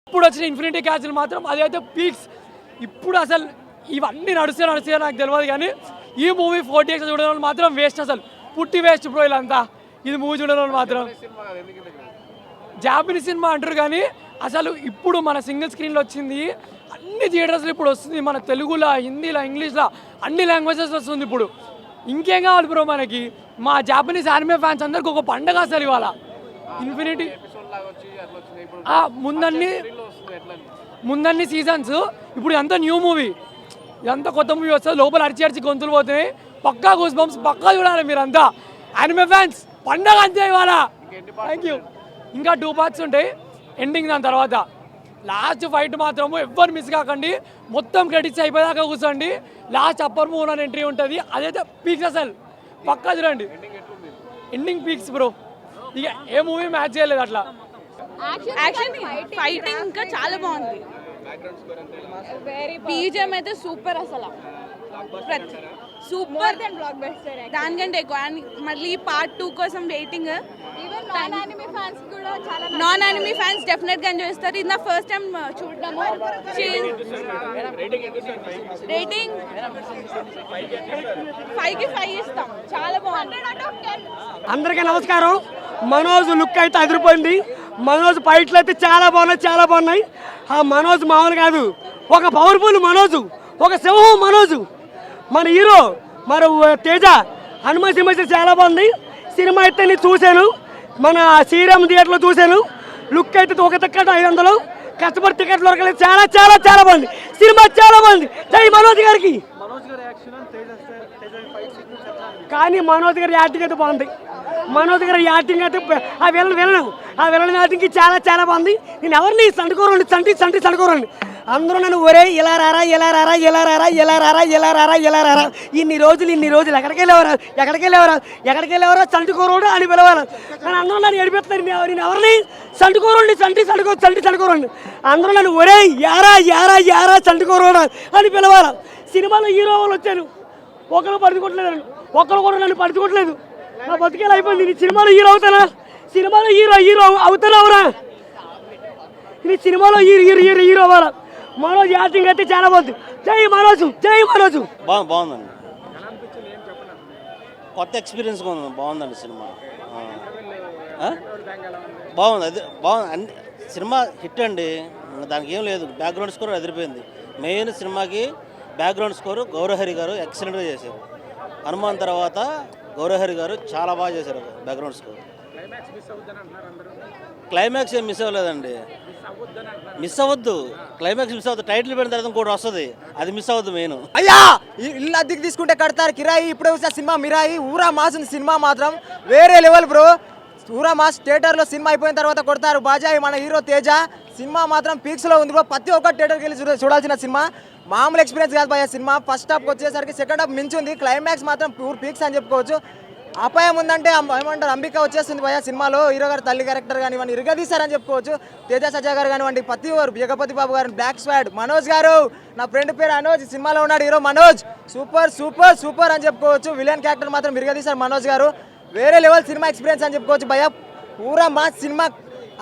ఇప్పుడు వచ్చిన ఇన్ఫినిటీ క్యాచ్లు మాత్రం అదైతే పీక్స్. ఇప్పుడు అసలు ఇవన్నీ నడుస్తాయి నాకు తెలియదు, కానీ ఈ మూవీ 4DX చూడడం మాత్రం వేస్ట్, అసలు పుట్టి వేస్ట్ బ్రో వీళ్ళంతా. ఇది మూవీ చూడడం మాత్రం జాపనీస్ సినిమా అంటారు, కానీ అసలు ఇప్పుడు మన సింగిల్ స్క్రీన్లో వచ్చింది, అన్ని థియేటర్స్లో ఇప్పుడు వస్తుంది, మన తెలుగులో, హిందీలో, ఇంగ్లీష్లో అన్ని లాంగ్వేజెస్ వస్తుంది ఇప్పుడు. ఇంకేం కావాలి బ్రో మనకి? మా జాపనీస్ యానిమే ఫ్యాన్స్ అందరికి ఒక పండగ అసలు ఇవాళ. ఇన్ఫినిటీ ముందన్ని సీజన్స్, ఇప్పుడు అంతా న్యూ మూవీ, ఇదంతా కొత్త మూవీ వస్తుంది, లోపల అరిచి గొంతులు పోతున్నాయి. పక్కా గూస్ బంప్స్ పక్కా చూడాలి మీరంతా, యానిమే ఫ్యాన్స్ పండగ అంతే ఇవాళ. Thank you. ఇంకా 2 పార్ట్స్ ఉంటాయి ఎండింగ్, దాని తర్వాత లాస్ట్ ఫైట్ మాత్రము ఎవ్వరు మిస్ కాకండి, మొత్తం క్రెడిట్స్ అయిపోయాక కూర్చోండి. లాస్ట్ అప్పర్ మూవ్ అని ఎంట్రీ ఉంటుంది, అదైతే పీక్స్ అసలు పక్కా చూడండి. ఎండింగ్ పీక్స్ బ్రో, ఇక ఏ మూవీ మ్యాచ్ చేయలేదు అట్లా. యాక్షన్ ఫైటింగ్ ఇంకా చాలా బాగుంది. బీజిఎం అయితే సూపర్, అసలు సూపర్, దానికంటే ఎక్కువ. మళ్ళీ పార్ట్ 2 కోసం waiting. Non anime fans definite గా ఎంజాయ్ చేస్తారు. ఇది నా ఫస్ట్ టైం చూడడము. రేటింగ్ 5కి 5 ఇస్తాం, చాలా బాగుంది. అందరికీ నమస్కారం. మనోజ్ లుక్ అయితే అదిరిపోయింది. మనోజ్ ఫైట్లు అయితే చాలా బాగున్నాయి. ఆ మనోజ్ మామూలు కాదు, ఒక పవర్ఫుల్ మనోజు, ఒక సింహం మనోజు. మన హీరో మరి తేజ హనుమాన్ సినిమా చాలా బాగుంది. సినిమా అయితే నేను చూశాను, మన శ్రీరామ్ థియేటర్లో చూశాను. లుక్ అయితే ఒక టికెట్ 500, కస్టమర్ టికెట్ దొరకలేదు. చాలా బాగుంది సినిమా, చాలా బాగుంది. జై మనోజ్ గారికి. కానీ మనోజ్ గారి యాక్టింగ్ అయితే బాగుంది. మనోజ్ గారి యాక్టింగ్ అయితే ఆ విలన్ యాక్టింగ్ చాలా బాగుంది. నేను ఎవరిని సండుకోరండి అందరూ నన్ను ఒరే ఇలా రారా ఇన్ని రోజులు ఎక్కడికి వెళ్ళేవారా సండుకోరోడు అని పిలవాలి. కానీ అందరూ నన్ను ఏడిపిస్తారు, నేను ఎవరిని సండుకోరండి అందరూ నన్ను ఒరే యారా సండుకోరోడు అని పిలవాలి. సినిమాలో హీరో వాళ్ళు వచ్చాను, ఒకరు పడుకోవట్లేదు, ఒకరు కూడా నన్ను పడుకోవట్లేదు. నా బతికేలా అయిపోయింది. నీ సినిమాలో హీరో అవుతానా? సినిమాలో హీరో అవుతానవరా? నీ సినిమాలో హీరో అవ్వాలా? మనోజ్ యాక్టింగ్ అయితే చాలా బాగుంది. జై మనోజు. బాగుందండి, కొత్త ఎక్స్పీరియన్స్ బాగుందండి సినిమా. బాగుంది, అది బాగుంది. సినిమా హిట్ అండి, దానికి ఏం లేదు. బ్యాక్గ్రౌండ్ స్కోర్ అదిరిపోయింది. మెయిన్ సినిమాకి బ్యాక్గ్రౌండ్ స్కోరు గౌరహరి గారు ఎక్సలెంట్గా చేశారు. హనుమాన్ తర్వాత గౌరహరి గారు చాలా బాగా చేశారు బ్యాక్గ్రౌండ్ స్కోర్. క్లైమాక్స్ ఏం మిస్ అవ్వలేదండి. క్లైమాక్స్ మిస్ అవ్వద్దు. టైటిల్ పెట్టిన తర్వాత కూడా వస్తుంది, అది మిస్ అవ్వద్దు. మెయిన్ అయ్యా ఇల్లు అద్దెకి తీసుకుంటే కడతారు కిరాయి. ఇప్పుడు వచ్చే సినిమా మిరాయి ఊరా మాస్ ఉంది. సినిమా మాత్రం వేరే లెవెల్ బ్రో. ఊరా మాస్ థియేటర్లో సినిమా అయిపోయిన తర్వాత కొడతారు బాజాయి మన హీరో తేజ. సినిమా మాత్రం పీక్స్లో ఉంది బ్రో. ప్రతి ఒక్క థియేటర్కి వెళ్ళి చూడాల్సిన సినిమా. మామూలు ఎక్స్పీరియన్స్ కాదు భయ సినిమా. ఫస్ట్ హాఫ్కి వచ్చేసరికి సెకండ్ హాఫ్ మించింది. క్లైమాక్స్ మాత్రం ప్యూర్ పీక్స్ అని చెప్పుకోవచ్చు. అపాయం ఉందంటే ఏమంటారు, అంబిక వచ్చేస్తుంది భయ సినిమాలో. హీరో గారు తల్లి క్యారెక్టర్ కానివ్వండి ఇరగదీశారని చెప్పుకోవచ్చు. తేజ సజ్జా గారు కానివ్వండి, ప్రతి ఒక్కరు, జగపతి బాబు గారు, బ్లాక్ స్వాడ్, మనోజ్ గారు, నా ఫ్రెండ్ పేరు అనోజ్, సినిమాలో ఉన్నాడు హీరో మనోజ్. సూపర్ అని చెప్పుకోవచ్చు. విలన్ క్యారెక్టర్ మాత్రం ఇరగదీశారు మనోజ్ గారు. వేరే లెవెల్ సినిమా ఎక్స్పీరియన్స్ అని చెప్పుకోవచ్చు భయ. పూరా మాస్ సినిమా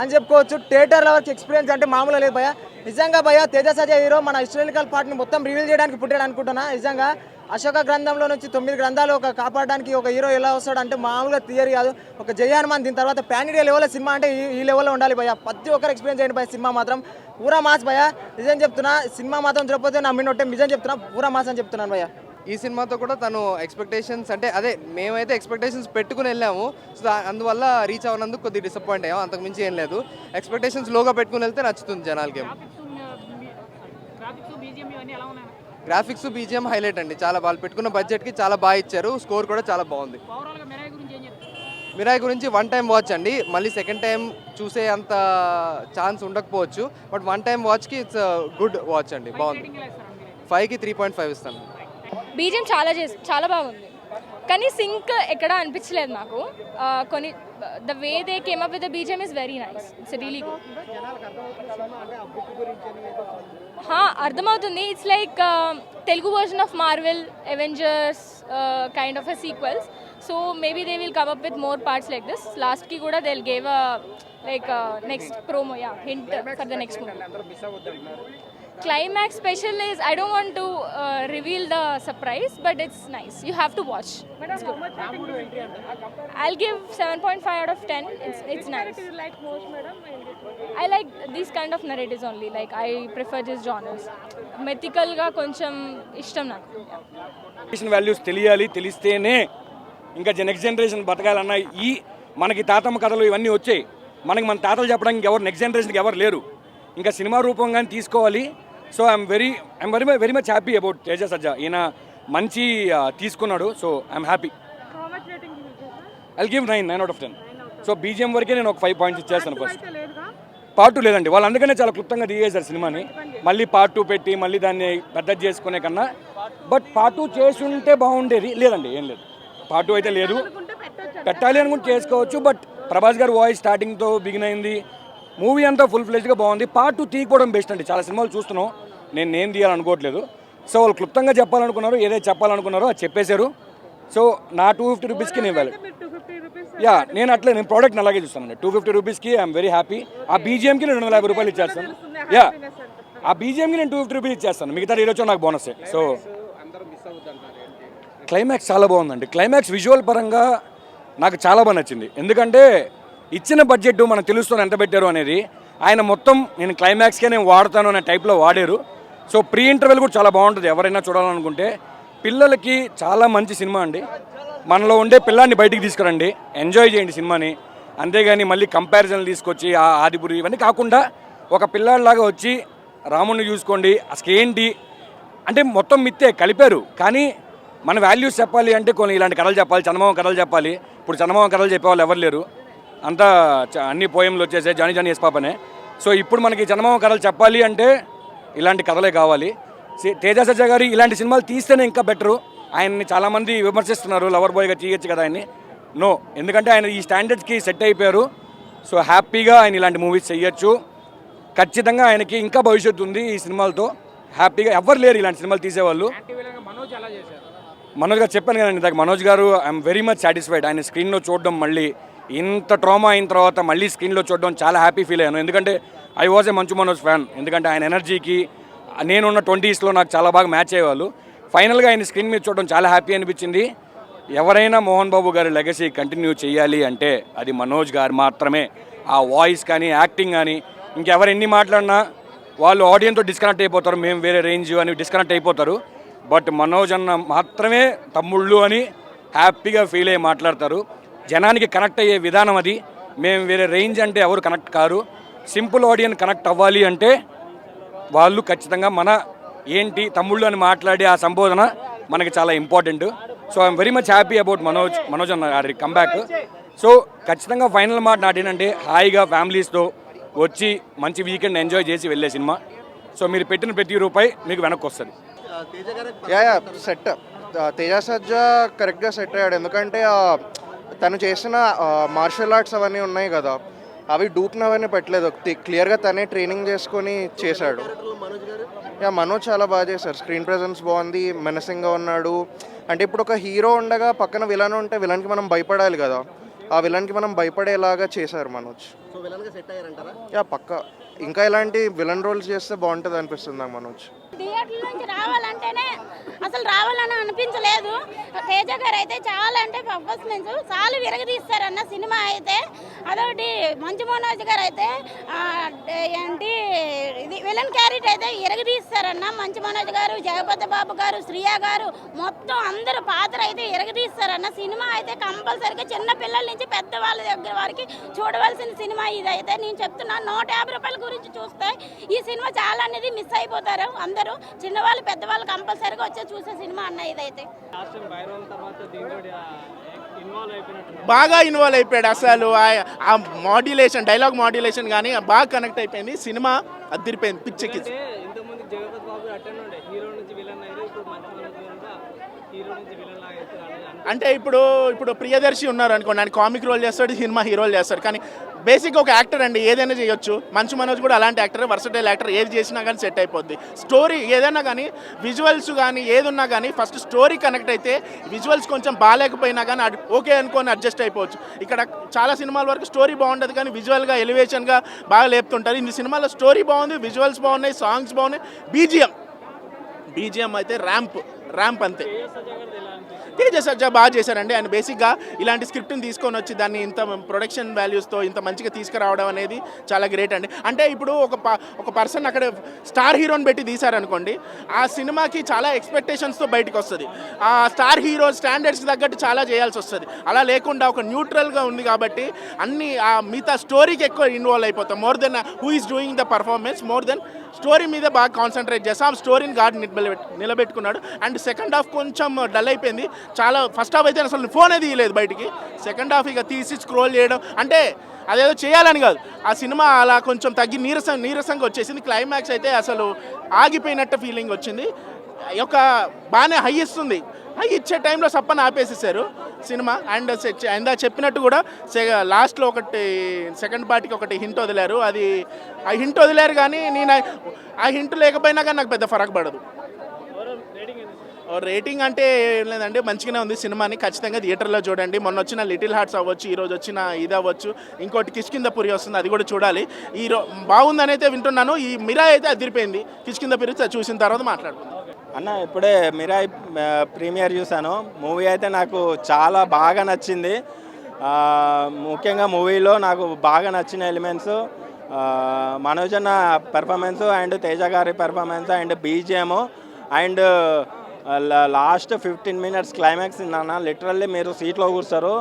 అని చెప్పుకోవచ్చు. థియేటర్ లెవెల్ ఎక్స్పీరియన్స్ అంటే మామూలు లేదు భయ. నిజంగా భయ తేజ సజ్జా హీరో మన హిస్టారికల్ పార్ట్ని మొత్తం రివీల్ చేయడానికి పుట్టాడు అనుకుంటున్నా. నిజంగా అశోక గ్రంథంలో నుంచి 9 గ్రంథాలు కాపాడడానికి ఒక హీరో ఎలా వస్తాడు అంటే మామూలుగా థియరీ కాదు. ఒక జయ హనుమాన్, దీని తర్వాత పాన్ ఇండియా లెవెల్లో సినిమా అంటే ఈ లెవెల్లో ఉండాలి భయ. ప్రతి ఒక్కరు ఎక్స్పీరియన్స్ చేయండి భయ. సినిమా మాత్రం పూరా మాస్ భయ. నిజం చెప్తున్నా, సినిమా మాత్రం తిరుపతి నమ్మినట్టే నిజం చెప్తున్నా, పూరా మాస్ అని చెప్తున్నాను భయ. ఈ సినిమాతో కూడా తను ఎక్స్పెక్టేషన్స్ అంటే అదే మేమైతే ఎక్స్పెక్టేషన్స్ పెట్టుకుని వెళ్ళాము. సో అందువల్ల రీచ్ అవ్వనందుకు కొద్దిగా డిసప్పాయింట్ అయ్యాము, అంతకుమించి ఏం లేదు. ఎక్స్పెక్టేషన్స్ లోగా పెట్టుకుని వెళ్తే నచ్చుతుంది జనాలకి. గ్రాఫిక్స్ బీజిఎం హైలైట్ అండి, చాలా బాగా పెట్టుకున్న బడ్జెట్కి చాలా బాగా ఇచ్చారు. స్కోర్ కూడా చాలా బాగుంది. మిరాయి గురించి 1 టైం వాచ్ అండి, మళ్ళీ సెకండ్ టైం చూసే అంత ఛాన్స్ ఉండకపోవచ్చు. బట్ 1 టైం వాచ్కి ఇట్స్ గుడ్ వాచ్ అండి, బాగుంది. 5కి 3.5 ఇస్తాను. బీజిఎం చాలా బాగుంది, కానీ సింక్ ఎక్కడ అనిపించలేదు నాకు. కొన్ని the way they came up with the BGM is very nice. It's really good. అర్థమవుతుంది. It's like Telugu version of Marvel, Avengers kind of a sequels. So maybe they will come up with more parts like this. Last ki kuda they'll give a next promo, hint for the next movie. Climax special is, I don't want to reveal the surprise, but it's nice. You have to watch. It's good. I'll give 7.5 out of 10. It's nice. You like most, madam? I like these kind of narratives only. Like I prefer these genres. Mythical ga koncham ishtam naku. Generation values తెలియాలి, తెలిస్తేనే ఇంకా next generation బతకాలన్న ఈ మనకి తాతమ్మ కథలు ఇవన్నీ వచ్చాయి. మనకి మన తాతలు చెప్పడానికి ఎవరు నెక్స్ట్ జనరేషన్కి ఎవరు లేరు. ఇంకా సినిమా రూపంగానే తీసుకోవాలి. So I'm very much happy about Teja Sajja. ఈయన మంచి తీసుకున్నాడు. So I'm happy. I'll give 9 out of 10. So BGM వరకే నేను ఒక 5 points ఇచ్చేస్తాను. ఫస్ట్ పార్ట్ 2 లేదండి, వాళ్ళు అందుకనే చాలా క్లుప్తంగా దిగేశారు సినిమాని. మళ్ళీ పార్ట్ 2 పెట్టి మళ్ళీ దాన్ని పెద్దది చేసుకునే కన్నా బట్ పార్ట్ 2 చేసి ఉంటే బాగుండేది. లేదండి, ఏం లేదు, పార్ట్ 2 అయితే లేదు. పెట్టాలి అనుకుంటే చేసుకోవచ్చు. బట్ ప్రభాస్ గారు వాయిస్ స్టార్టింగ్తో బిగిన్ అయింది. మూవీ అంతా ఫుల్ ఫ్లెజ్గా బాగుంది. పార్ట్ 2 తీయకపోవడం బెస్ట్ అండి. చాలా సినిమాలు చూస్తున్నాం, నేను తీయాలనుకోవట్లేదు. సో వాళ్ళు క్లుప్తంగా చెప్పాలనుకున్నారు, ఏదైతే చెప్పాలనుకున్నారో అది చెప్పేశారు. సో నా 250 రూపీస్కి నేను ఇవ్వాలి. నేను ప్రోడక్ట్ని అలాగే చూస్తానండి. 250 రూపీస్కి ఐఎమ్ వెరీ హ్యాపీ. ఆ బీజిఎంకి నేను 250 రూపాయలు ఇచ్చేస్తాను. ఆ బీజిఎంకి నేను 250 రూపీస్ ఇచ్చేస్తాను. మిగతా ఈరోజు నాకు బోనస్. సో క్లైమాక్స్ చాలా బాగుందండి. క్లైమాక్స్ విజువల్ పరంగా నాకు చాలా బాగా నచ్చింది. ఎందుకంటే ఇచ్చిన బడ్జెట్ మనకు తెలుస్తుంది ఎంత పెట్టారు అనేది. ఆయన మొత్తం నేను క్లైమాక్స్కే నేను వాడతాను అనే టైప్లో వాడారు. సో ప్రీ ఇంటర్వెల్ కూడా చాలా బాగుంటుంది. ఎవరైనా చూడాలనుకుంటే పిల్లలకి చాలా మంచి సినిమా అండి. మనలో ఉండే పిల్లాన్ని బయటికి తీసుకురండి, ఎంజాయ్ చేయండి సినిమాని. అంతేగాని మళ్ళీ కంపారిజన్లు తీసుకొచ్చి ఆ ఆదిపురి ఇవన్నీ కాకుండా ఒక పిల్లాడిలాగా వచ్చి రాముడిని చూసుకోండి. అసలు ఏంటి అంటే మొత్తం మిత్తే కలిపారు. కానీ మన వాల్యూస్ చెప్పాలి అంటే కొన్ని ఇలాంటి కథలు చెప్పాలి, చందమామ కథలు చెప్పాలి. ఇప్పుడు చందమామ కథలు చెప్పేవాళ్ళు ఎవరు లేరు. అంతా అన్ని పోయంలు వచ్చేసాయి, జానీ జానీ ఎస్ పాపనే. సో ఇప్పుడు మనకి చందమామ కథలు చెప్పాలి అంటే ఇలాంటి కథలే కావాలి. తేజ సజ్జా గారు ఇలాంటి సినిమాలు తీస్తేనే ఇంకా బెటరు. ఆయన్ని చాలామంది విమర్శిస్తున్నారు, లవర్ బాయ్గా తీయచ్చు కదా ఆయన్ని. నో, ఎందుకంటే ఆయన ఈ స్టాండర్డ్స్కి సెట్ అయిపోయారు. సో హ్యాపీగా ఆయన ఇలాంటి మూవీస్ చెయ్యొచ్చు. ఖచ్చితంగా ఆయనకి ఇంకా భవిష్యత్తు ఉంది ఈ సినిమాలతో. హ్యాపీగా ఎవరు లేరు ఇలాంటి సినిమాలు తీసేవాళ్ళు. మనోజ్ గారు చెప్పాను కదండి ఇందాక, మనోజ్ గారు ఐఎమ్ వెరీ మచ్ సాటిస్ఫైడ్. ఆయన స్క్రీన్లో చూడడం, మళ్ళీ ఇంత ట్రామా అయిన తర్వాత మళ్ళీ స్క్రీన్లో చూడడం చాలా హ్యాపీ ఫీల్ అయ్యాను. ఎందుకంటే I was a Manchu Manoj fan. ఎందుకంటే ఆయన ఎనర్జీకి నేనున్న 20sలో నాకు చాలా బాగా మ్యాచ్ అయ్యేవాళ్ళు. ఫైనల్గా ఆయన స్క్రీన్ మీద చూడడం చాలా హ్యాపీ అనిపించింది. ఎవరైనా మోహన్ బాబు గారి లెగసీ కంటిన్యూ చేయాలి అంటే అది మనోజ్ గారు మాత్రమే. ఆ వాయిస్ కానీ, యాక్టింగ్ కానీ, ఇంకెవరు ఎన్ని మాట్లాడినా వాళ్ళు ఆడియన్స్తో డిస్కనెక్ట్ అయిపోతారు. మేము వేరే రేంజ్ అని డిస్కనెక్ట్ అయిపోతారు. బట్ మనోజ్ అన్న మాత్రమే తమ్ముళ్ళు అని హ్యాపీగా ఫీల్ అయ్యి మాట్లాడతారు. జనానికి కనెక్ట్ అయ్యే విధానం అది. మేము వేరే రేంజ్ అంటే ఎవరు connect car. Simple audience connect అవ్వాలి అంటే వాళ్ళు ఖచ్చితంగా మన ఏంటి తమ్ముళ్ళు అని మాట్లాడే ఆ సంబోధన మనకి చాలా important. So I'm very much happy about Manoj అన్న గారి కంబ్యాక్. సో ఖచ్చితంగా ఫైనల్ మాట నాటేనంటే హాయిగా ఫ్యామిలీస్తో వచ్చి మంచి వీకెండ్ ఎంజాయ్ చేసి వెళ్ళే సినిమా. సో మీరు పెట్టిన ప్రతి రూపాయి మీకు వెనక్కి వస్తుంది. సెట్ తేజ సజ్జా కరెక్ట్గా సెట్ అయ్యాడు. ఎందుకంటే తను చేసిన మార్షల్ ఆర్ట్స్ అవన్నీ ఉన్నాయి కదా, అవి డూప్నవన్నీ పెట్టలేదు. క్లియర్గా తనే ట్రైనింగ్ చేసుకొని చేశాడు. మనోజ్ చాలా బాగా చేశారు. స్క్రీన్ ప్రెజెన్స్ బాగుంది, మెనసింగ్గా ఉన్నాడు. అంటే ఇప్పుడు ఒక హీరో ఉండగా పక్కన విలన్ ఉంటే విలన్కి మనం భయపడాలి కదా, ఆ విలన్కి మనం భయపడేలాగా చేశారు మనోజ్. పక్క ఇంకా ఇలాంటి విలన్ రోల్స్ చేస్తే బాగుంటుంది అనిపిస్తుంది నాకు మనోజ్. థియేటర్ నుంచి రావాలంటేనే అసలు రావాలని అనిపించలేదు. తేజ గారు అయితే చాలా అంటే పర్ఫార్మెన్స్ చాలా విరగదీస్తారన్న సినిమా అయితే. అదొకటి మంచు మనోజ్ గారు అయితే ఏంటి ఇది విలన్ క్యారెక్టర్ అయితే విరగదీస్తారన్న. మంచు మనోజ్ గారు, జగపతి బాబు గారు, శ్రియా గారు మొత్తం అందరూ పాత్ర అయితే విరగదీస్తారన్న. సినిమా అయితే కంపల్సరీగా చిన్న పిల్లల నుంచి పెద్దవాళ్ళ దగ్గర వారికి చూడవలసిన సినిమా ఇదైతే. నేను చెప్తున్నా 150 రూపాయల గురించి చూస్తే ఈ సినిమా చాలా అనేది మిస్ అయిపోతారు అందరూ. చిన్నవాళ్ళు పెద్దవాళ్ళు కంపల్సరీగా వచ్చి చూసే సినిమా అన్న ఇదైతే. బాగా ఇన్వాల్వ్ అయిపోయాడు అసలు. ఆ మాడ్యులేషన్, డైలాగ్ మాడ్యులేషన్ కానీ బాగా కనెక్ట్ అయిపోయింది. సినిమా అదిరిపోయింది, పిచ్చెక్కి. అంటే ఇప్పుడు ప్రియదర్శి ఉన్నారు అనుకోండి, ఆయన కామిక్ రోల్ చేస్తాడు, సినిమా హీరోలు చేస్తాడు. కానీ బేసిక్ ఒక యాక్టర్ అండి, ఏదైనా చేయొచ్చు. మంచు మనోజ్ కూడా అలాంటి యాక్టర్, వర్సటైల్ యాక్టర్, ఏది చేసినా కానీ సెట్ అయిపోద్ది. స్టోరీ ఏదైనా కానీ, విజువల్స్ కానీ ఏది ఉన్నా కానీ ఫస్ట్ స్టోరీ కనెక్ట్ అయితే విజువల్స్ కొంచెం బాగాలేకపోయినా కానీ ఓకే అనుకొని అడ్జస్ట్ అయిపోవచ్చు. ఇక్కడ చాలా సినిమాల వరకు స్టోరీ బాగుంటుంది కానీ విజువల్గా ఎలివేషన్గా బాగా లేపుతుంటారు. ఈ సినిమాలో స్టోరీ బాగుంది, విజువల్స్ బాగున్నాయి, సాంగ్స్ బాగున్నాయి, బీజిఎం అయితే ర్యాంప్ అంతే. తేజ సజ్జా బాగా చేశారండి. ఆయన బేసిక్గా ఇలాంటి స్క్రిప్ట్ని తీసుకొని వచ్చి దాన్ని ఇంత ప్రొడక్షన్ వాల్యూస్తో ఇంత మంచిగా తీసుకురావడం అనేది చాలా గ్రేట్ అండి. అంటే ఇప్పుడు ఒక పర్సన్ అక్కడ స్టార్ హీరోని పెట్టి తీశారనుకోండి, ఆ సినిమాకి చాలా ఎక్స్పెక్టేషన్స్తో బయటకు వస్తుంది. ఆ స్టార్ హీరో స్టాండర్డ్స్కి తగ్గట్టు చాలా చేయాల్సి వస్తుంది. అలా లేకుండా ఒక న్యూట్రల్గా ఉంది కాబట్టి అన్ని మిగతా స్టోరీకి ఎక్కువ ఇన్వాల్వ్ అయిపోతాం. More than who is doing the performance, more than story మీద బాగా కాన్సన్ట్రేట్ చేస్తాం. ఆ స్టోరీని గాడ్ నిలబెట్టుకున్నాడు. అండ్ సెకండ్ హాఫ్ కొంచెం డల్ అయిపోయింది. చాలా ఫస్ట్ హాఫ్ అయితే అసలు ఫోనే తీయలేదు బయటికి. సెకండ్ హాఫ్ ఇక తీసి స్క్రోల్ చేయడం, అంటే అదేదో చేయాలని కాదు, ఆ సినిమా అలా కొంచెం తగ్గి నీరసంగా వచ్చేసింది. క్లైమాక్స్ అయితే అసలు ఆగిపోయినట్టు ఫీలింగ్ వచ్చింది. ఒక బాగానే హై ఇస్తుంది, హై ఇచ్చే టైంలో సప్పని ఆపేసేసారు సినిమా. అండ్ ఇందా చెప్పినట్టు కూడా లాస్ట్లో ఒకటి సెకండ్ పార్ట్కి ఒకటి హింట్ వదిలారు. అది ఆ హింట్ వదిలారు కానీ నేను ఆ హింట్ లేకపోయినా కానీ నాకు పెద్ద ఫరక్ పడదు. రేటింగ్ అంటే ఏం లేదండి, మంచిగానే ఉంది. సినిమాని ఖచ్చితంగా థియేటర్లో చూడండి. మొన్న వచ్చిన లిటిల్ హార్ట్స్ అవ్వచ్చు, ఈరోజు వచ్చిన ఇది అవ్వచ్చు, ఇంకోటి కిష్కిందపురి వస్తుంది, అది కూడా చూడాలి. బాగుందని అయితే వింటున్నాను. ఈ మిరాయ్ అయితే అదిరిపోయింది. కిష్కిందపురి చూసిన తర్వాత మాట్లాడుకుందాం. అన్న ఇప్పుడే మిరాయ్ ప్రీమియర్ చూశాను. మూవీ అయితే నాకు చాలా బాగా నచ్చింది. ముఖ్యంగా మూవీలో నాకు బాగా నచ్చిన ఎలిమెంట్స్ మనోజ్ అన్న పెర్ఫార్మెన్స్ అండ్ తేజ గారి performance and BGM and last 15 minutes climax నాన్న లిటరల్లీ మీరు సీట్లో కూర్చారు.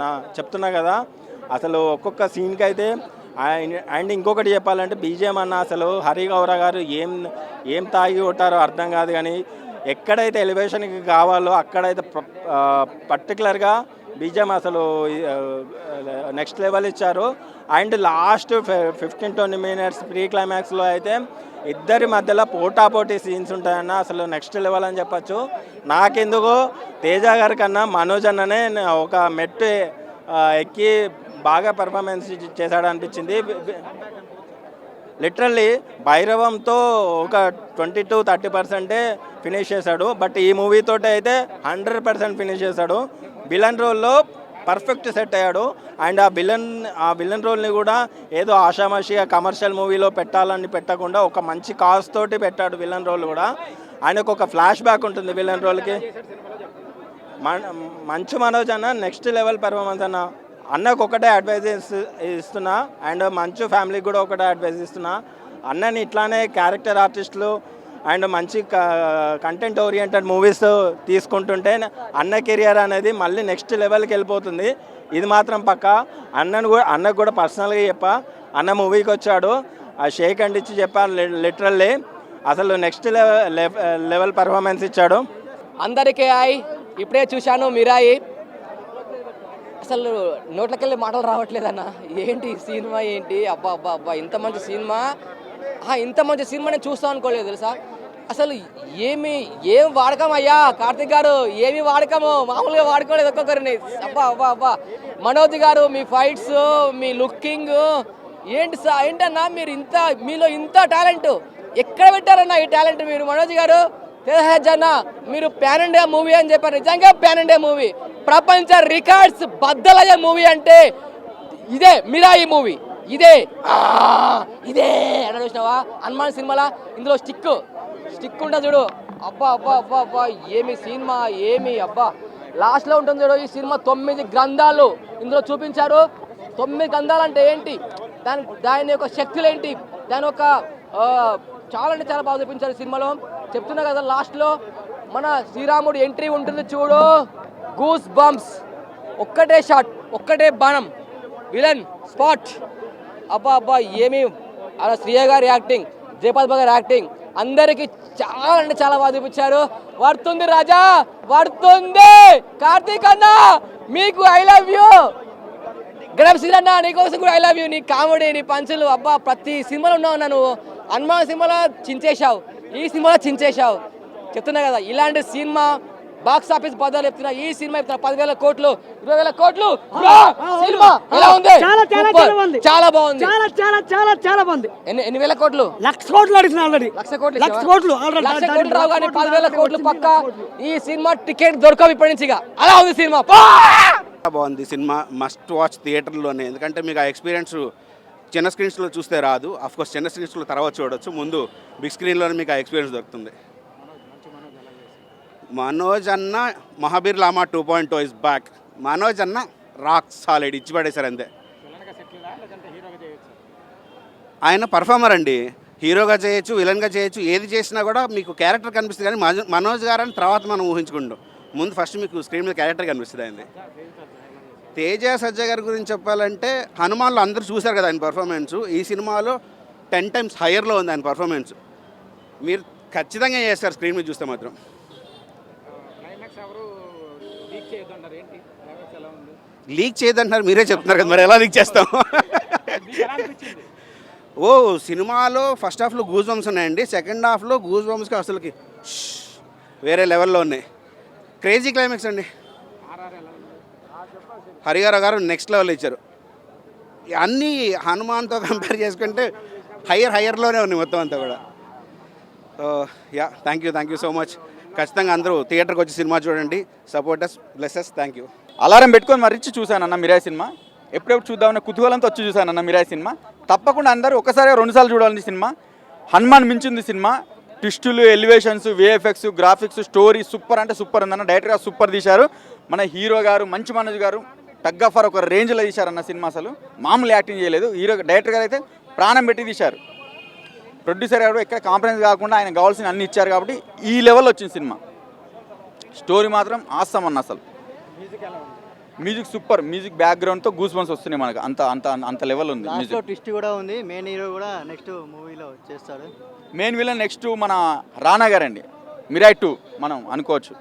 నా చెప్తున్నా కదా, అసలు ఒక్కొక్క సీన్కి అయితే. అండ్ ఇంకొకటి చెప్పాలంటే బీజిఎం అన్న అసలు హరి గౌర గారు ఏం తాగి కొట్టారో అర్థం కాదు కానీ ఎక్కడైతే ఎలివేషన్కి కావాలో అక్కడైతే పర్టికులర్గా బీజిఎం అసలు నెక్స్ట్ లెవెల్ ఇచ్చారు. అండ్ లాస్ట్ 15-20 minutes ప్రీ క్లైమాక్స్లో అయితే ఇద్దరి మధ్యలో పోటాపోటీ సీన్స్ ఉంటాయన్న, అసలు నెక్స్ట్ లెవెల్ అని చెప్పచ్చు. నాకెందుకో తేజ గారి కన్నా మనోజ్ అన్ననే ఒక మెట్టు ఎక్కి బాగా పెర్ఫార్మెన్స్ చేశాడు అనిపించింది. లిటరల్లీ భైరవంతో ఒక 20-30% ఫినిష్ చేశాడు. బట్ ఈ మూవీతో అయితే 100% ఫినిష్ చేశాడు. విలన్ రోల్లో పర్ఫెక్ట్ సెట్ అయ్యాడు. అండ్ ఆ విలన్ రోల్ని కూడా ఏదో ఆషామాషిగా కమర్షియల్ మూవీలో పెట్టాలని పెట్టకుండా ఒక మంచి కాజ్ తోటి పెట్టాడు విలన్ రోల్ కూడా. ఆయనకు ఒక ఫ్లాష్ బ్యాక్ ఉంటుంది విలన్ రోల్కి. మంచు మనోజ్ అన్న నెక్స్ట్ లెవెల్ పెర్ఫార్మెన్స్ అన్న. అన్నకు ఒకటే అడ్వైజ్ ఇస్తున్నా అండ్ మంచు ఫ్యామిలీకి కూడా ఒకటే అడ్వైజ్ ఇస్తున్నా. అన్నని ఇట్లానే క్యారెక్టర్ ఆర్టిస్టులు అండ్ మంచి కంటెంట్ ఓరియంటెడ్ మూవీస్ తీసుకుంటుంటే అన్న కెరియర్ అనేది మళ్ళీ నెక్స్ట్ లెవెల్కి వెళ్ళిపోతుంది. ఇది మాత్రం పక్క. అన్నకు కూడా పర్సనల్గా చెప్పా, అన్న మూవీకి వచ్చాడు, ఆ షేక్ అండ్ ఇచ్చి చెప్పాను. లిటరల్లీ అసలు నెక్స్ట్ లెవెల్ పర్ఫార్మెన్స్ ఇచ్చాడు. అందరికీ ఇప్పుడే చూశాను మిరాయి. అసలు నోట్లకెళ్ళి మాటలు రావట్లేదన్న. ఏంటి సినిమా ఏంటి, అబ్బా అబ్బా అబ్బా ఇంత మంచి సినిమా, ఇంత మంచి సినిమా నేను చూస్తాను అనుకోలేదు తెలుసా. అసలు ఏం వాడకం అయ్యా కార్తిక్ గారు, ఏమి వాడకము, మామూలుగా వాడుకోలేదు ఒక్కొక్కరిని. అబ్బా అబ్బా అబ్బా మనోజ్ గారు మీ ఫైట్స్, మీ లుకింగ్ ఏంటన్నా మీలో ఇంత టాలెంట్ ఎక్కడ పెట్టారన్నా ఈ టాలెంట్ మీరు? మనోజ్ గారు తెజన్న మీరు ప్యాన్ ఇండియా మూవీ అని చెప్పారు. నిజంగా ప్యాన్ ఇండియా మూవీ, ప్రపంచ రికార్డ్స్ బద్దలయ్యే మూవీ అంటే ఇదే మిరాయి మూవీ. ఇదే అని చూసినావా హనుమాన్ సినిమాలా? ఇందులో స్టిక్ ఉంటుంది చూడు, అబ్బా అబ్బా అబ్బా అబ్బా ఏమి సినిమా, ఏమి అబ్బా. లాస్ట్లో ఉంటుంది చూడు ఈ సినిమా. 9 గ్రంథాలు ఇందులో చూపించారు. 9 గ్రంథాలు అంటే ఏంటి, దాని యొక్క శక్తులు ఏంటి, దాని యొక్క చాలా అంటే చాలా బాగా చూపించారు సినిమాలో. చెప్తున్నా కదా, లాస్ట్లో మన శ్రీరాముడు ఎంట్రీ ఉంటుంది చూడు, గూస్ బంప్స్. ఒక్కటే షాట్, ఒక్కటే బాణం, విలన్ స్పాట్. అబ్బా అబ్బా ఏమి అలా శ్రీయ గారి యాక్టింగ్, జయపాల్ గారి యాక్టింగ్ అందరికీ చాలా అంటే చాలా బాగా చూపించారు. వర్తుంది రాజా, వర్తుంది. కార్తీక్ అన్న మీకు ఐ లవ్ యూ. గణప్ శ్రీ అన్న నీకోసం కూడా ఐ లవ్ యూ. నీ కామెడీ, నీ పంచులు, అబ్బా ప్రతి సినిమాలో ఉన్నావు అన్న నువ్వు. హనుమాన్ సినిమాలో చించేశావు, ఈ సినిమాలో చించేశావు. చెప్తున్నా కదా, ఇలాంటి సినిమా బాక్స్ ఆఫీస్ పదాలు చెప్తున్నా, ఈ సినిమా చెప్తున్నా 10,000 కోట్లు 20,000 కోట్లు. సినిమా ఎలా ఉంది? చాలా బాగుంది. చాలా బాగుంది. ఎన్ని వేల కోట్లు? 1,00,000 కోట్లు అడిగిన ఆల్రెడీ. 1,00,000 కోట్లు రావు కానీ 10,000 కోట్లు పక్క. ఈ సినిమా టికెట్ దొరకవు ఇప్పటి నుంచి. అలా ఉంది సినిమా. బాగుంది సినిమా, మస్ట్ వాచ్ థియేటర్లోనే. ఎందుకంటే మీకు ఆ ఎక్స్పీరియన్స్ చిన్న స్క్రీన్స్లో చూస్తే రాదు. అఫ్కోర్స్ చిన్న స్క్రీన్స్లో తర్వాత చూడొచ్చు, ముందు బిగ్ స్క్రీన్లోనే మీకు ఆ ఎక్స్పీరియన్స్ దొరుకుతుంది. మనోజ్ అన్న మహాబీర్ లామా 2.0 ఇస్ బ్యాక్. మనోజ్ అన్న రాక్ సాలిడ్ ఇచ్చి పడేశారు అంతే. ఆయన పర్ఫార్మర్ అండి, హీరోగా చేయొచ్చు, విలన్గా చేయొచ్చు, ఏది చేసినా కూడా మీకు క్యారెక్టర్ కనిపిస్తుంది. కానీ మనోజ్ గారు అని తర్వాత మనం ఊహించుకుంటాం, ముందు ఫస్ట్ మీకు స్క్రీన్ మీద క్యారెక్టర్ కనిపిస్తుంది ఆయనది. తేజ సజ్జ గారి గురించి చెప్పాలంటే హనుమాన్లో అందరూ చూశారు కదా ఆయన పర్ఫార్మెన్స్. ఈ సినిమాలో 10 times హయ్యర్లో ఉంది ఆయన పర్ఫార్మెన్స్. మీరు ఖచ్చితంగా చేస్తారు స్క్రీన్ మీద చూస్తే మాత్రం. లీక్ చేయదంటున్నారు, మీరే చెప్తున్నారు కదా, మరి ఎలా లీక్ చేస్తాం? ఓ సినిమాలో ఫస్ట్ హాఫ్లో గూస్ బంప్స్ ఉన్నాయండి, సెకండ్ హాఫ్లో గూస్ బంప్స్కి అసలుకి వేరే లెవెల్లో ఉన్నాయి. క్రేజీ క్లైమాక్స్ అండి. హరిహర గారు నెక్స్ట్ లెవెల్ ఇచ్చారు. అన్నీ హనుమాన్తో కంపేర్ చేసుకుంటే హయ్యర్లోనే ఉన్నాయి మొత్తం అంతా కూడా. Yeah thank you so much. ఖచ్చితంగా అందరూ థియేటర్కి వచ్చి సినిమా చూడండి, supporters blesses. Thank you. Alarm పెట్టుకొని మరిచి చూశానన్న మిరాయి సినిమా. ఎప్పుడెప్పుడు చూద్దామన్న కుతూహలంతో వచ్చి చూశానన్న మిరాయి సినిమా. తప్పకుండా అందరూ ఒకసారి 2 సార్లు చూడాలని సినిమా. హనుమాన్ మించింది సినిమా. ట్విస్టులు, elevations, VFX, graphics, story super అంటే సూపర్ ఉందన్న. డైరెక్టర్ గారు సూపర్ తీశారు. మన హీరో గారు మంచి మనోజ్ గారు టగ్ ఆఫర్ ఒక రేంజ్లో తీశారన్న సినిమా. అసలు మామూలు యాక్టింగ్ చేయలేదు. డైరెక్టర్ గారు అయితే ప్రాణం పెట్టి తీశారు. ప్రొడ్యూసర్ గారు ఎక్కడ కాంప్రమైజ్ కాకుండా ఆయన కావాల్సిన అన్ని ఇచ్చారు కాబట్టి ఈ లెవెల్లో వచ్చింది సినిమా. స్టోరీ మాత్రం ఆసం అన్న. అసలు మ్యూజిక్ సూపర్. మ్యూజిక్ బ్యాక్గ్రౌండ్తో గూస్ బంప్స్ వస్తున్నాయి మనకు. అంత లెవెల్ ఉంది. ట్విస్ట్ కూడా ఉంది. మెయిన్ హీరో కూడా నెక్స్ట్ మూవీలో చేస్తాడు. మెయిన్ విలన్ నెక్స్ట్ మన రానా గారు అండి. మిరాయి 2 మనం అనుకోవచ్చు.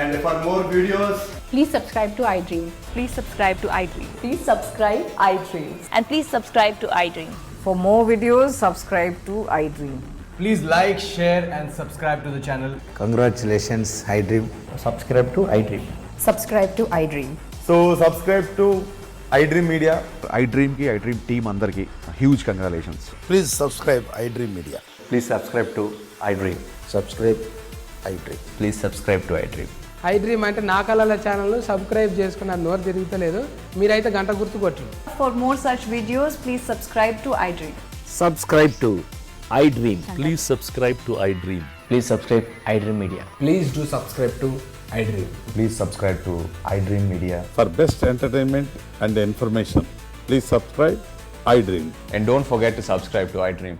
And for more videos, Please subscribe to iDream. Please subscribe to iDream. Please subscribe iDream. And please subscribe to iDream. For more videos, subscribe to iDream. please like, share and subscribe to the channel. Congratulations, iDream. Subscribe to iDream. Subscribe to iDream. So subscribe to iDream Media. iDream team andarki huge congratulations. Please subscribe iDream Media. Please subscribe to iDream. Subscribe iDream. Please subscribe to iDream. iDream అంటే నా కళల channel subscribe చేసుకున్న నోరు తిరుగుతలేదు, మీరైతే గంట గుర్తు కొట్టండి. For more such videos, please subscribe to iDream. Subscribe to iDream. Please subscribe to iDream. Please subscribe iDream Media. Please do subscribe to iDream. Please subscribe to iDream Media. For best entertainment and information, please subscribe iDream. And don't forget to subscribe to iDream.